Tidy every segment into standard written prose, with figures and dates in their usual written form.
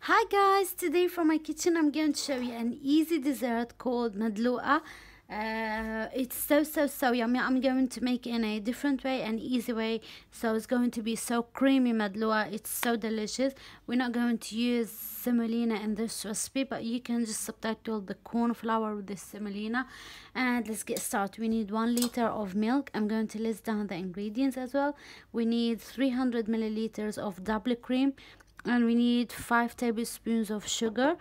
Hi guys, today from my kitchen I'm going to show you an easy dessert called مدلوقة. It's so yummy. I'm going to make it in a different way, an easy way, so it's going to be so creamy مدلوقة. It's so delicious. We're not going to use semolina in this recipe, but you can just substitute the corn flour with the semolina. And let's get started. We need 1 liter of milk. I'm going to list down the ingredients as well. We need 300 milliliters of double cream, and we need 5 tablespoons of sugar,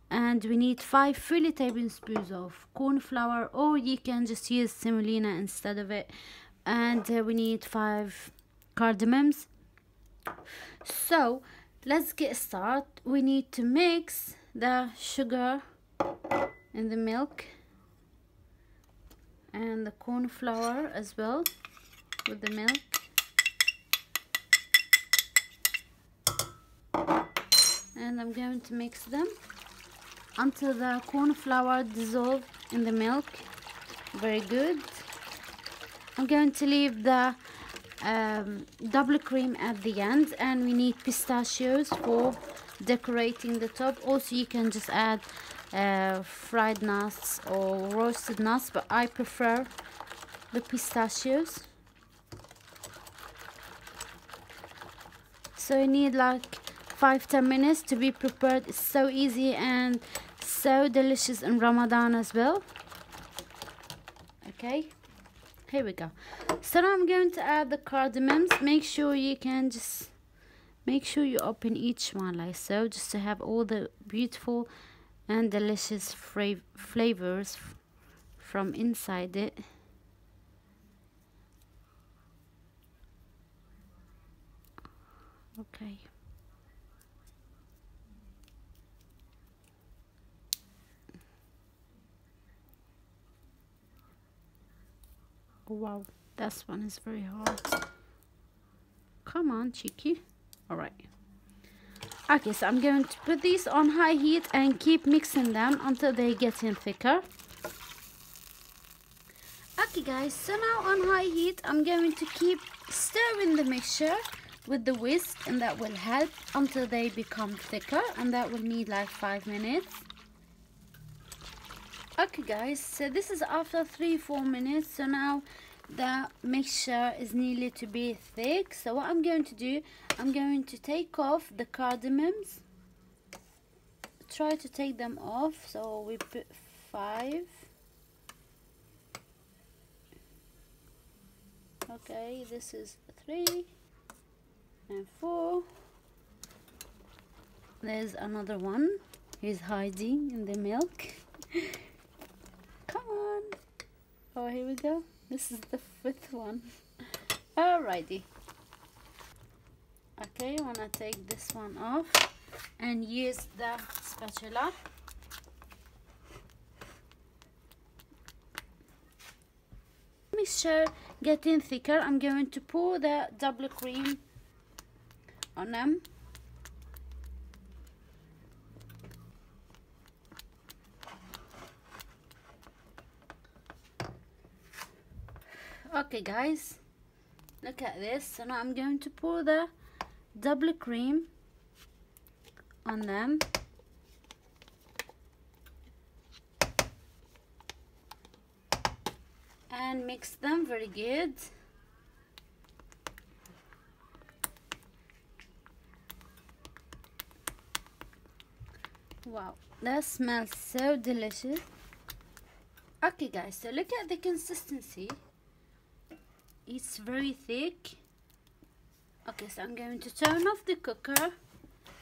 and we need 5 fully tablespoons of corn flour, or you can just use semolina instead of it. And we need 5 cardamoms. So let's get started. We need to mix the sugar in the milk and the corn flour as well with the milk. And I'm going to mix them until the corn flour dissolve in the milk. Very good. I'm going to leave the double cream at the end, and we need pistachios for decorating the top. Also you can just add fried nuts or roasted nuts, but I prefer the pistachios. So you need like 5-10 minutes to be prepared. It's so easy and so delicious in Ramadan as well. Okay, here we go. So now I'm going to add the cardamoms. Make sure you open each one like so, just to have all the beautiful and delicious flavors from inside it. Okay. Wow, this one is very hard. Come on, cheeky. All right. Okay, so I'm going to put these on high heat and keep mixing them until they get in thicker. Okay guys, so now on high heat I'm going to keep stirring the mixture with the whisk, and that will help until they become thicker, and that will need like 5 minutes. Okay guys, so this is after 3-4 minutes. So now the mixture is nearly to be thick. So what I'm going to do, I'm going to take off the cardamoms. Try to take them off. So we put 5. Okay, this is 3 and 4. There's another one. He's hiding in the milk. Come on. Oh, here we go. This is the 5th one. Alrighty. Okay, I want to take this one off and use the spatula. Mixture getting thicker. I'm going to pour the double cream on them. Okay guys, look at this. So now I'm going to pour the double cream on them. And mix them very good. Wow, that smells so delicious. Okay guys, so look at the consistency. It's very thick. Okay, so I'm going to turn off the cooker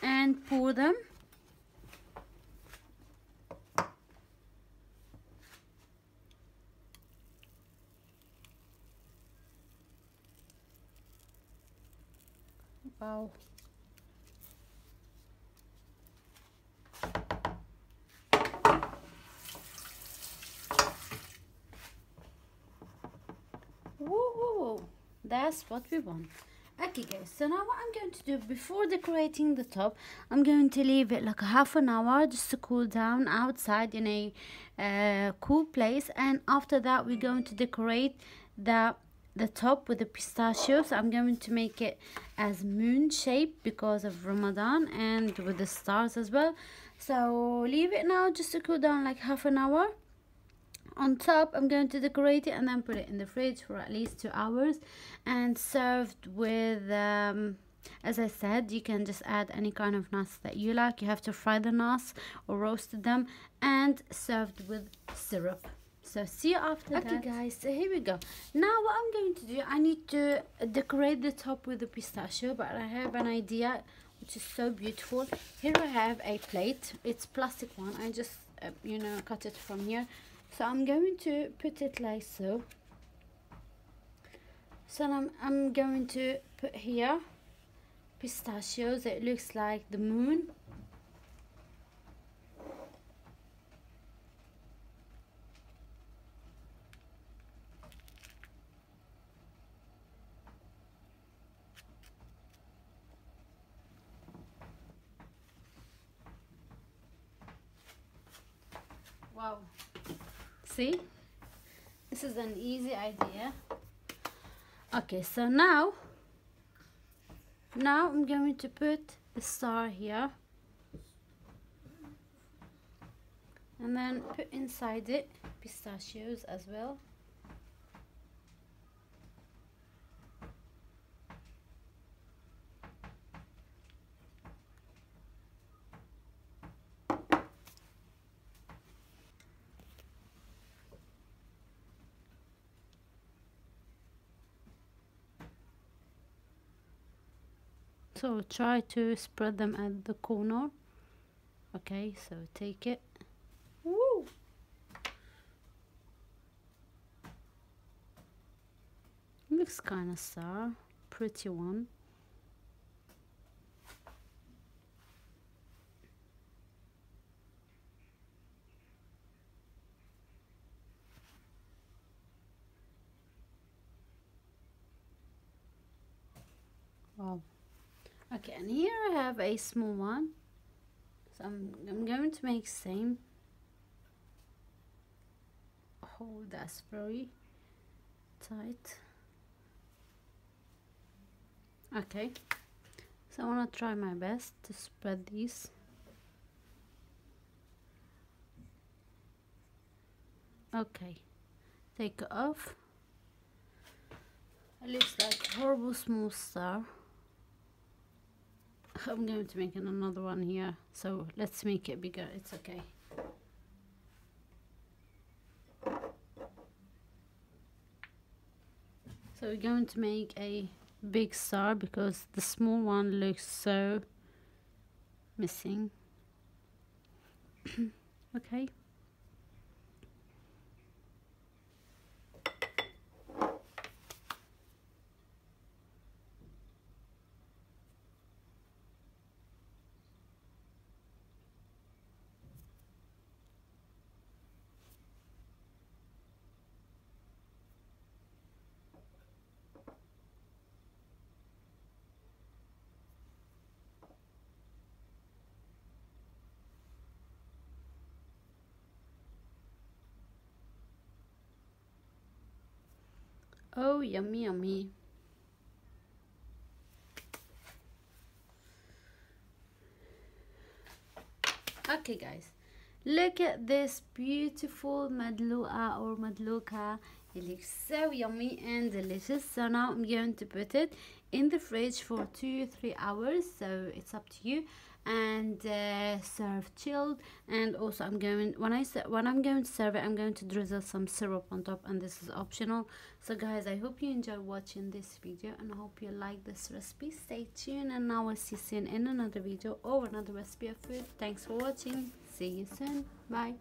and pour them. Wow. Whoa, that's what we want. Okay guys, so now what I'm going to do, before decorating the top, I'm going to leave it like a half an hour just to cool down outside in a cool place, and after that we're going to decorate the the top with the pistachio, so I'm going to make it as moon shape because of Ramadan, and with the stars as well. So leave it now just to cool down like half an hour. On top, I'm going to decorate it and then put it in the fridge for at least 2 hours, and served with as I said, you can just add any kind of nuts that you like. You have to fry the nuts or roast them, and served with syrup. So see you after that. Okay guys, so here we go. Now what I'm going to do, I need to decorate the top with the pistachio, but I have an idea which is so beautiful. Here I have a plate. It's plastic one. I just you know, cut it from here. So I'm going to put it like so. So I'm going to put here pistachios. It looks like the moon. Wow. See? This is an easy idea. Okay, so now I'm going to put the star here, and then put inside it pistachios as well. So try to spread them at the corner. Okay, so take it. Woo! Looks kind of star, pretty one. Wow. Okay, and here I have a small one, so I'm going to make same. Oh, that's very tight. Okay, so I want to try my best to spread these. Okay, take it off. It looks like a horrible small star. I'm going to make another one here, so let's make it bigger. It's okay. So we're going to make a big star because the small one looks so missing. Okay. Oh, yummy, yummy. Okay guys, look at this beautiful madlouka or madlouka. It looks so yummy and delicious. So now I'm going to put it in the fridge for 2-3 hours, so it's up to you, and serve chilled. And also I'm going, when I'm going to serve it, I'm going to drizzle some syrup on top, and this is optional. So guys, I hope you enjoy watching this video, and I hope you like this recipe. Stay tuned, and now I'll see you soon in another video or another recipe of food. Thanks for watching. See you soon. Bye.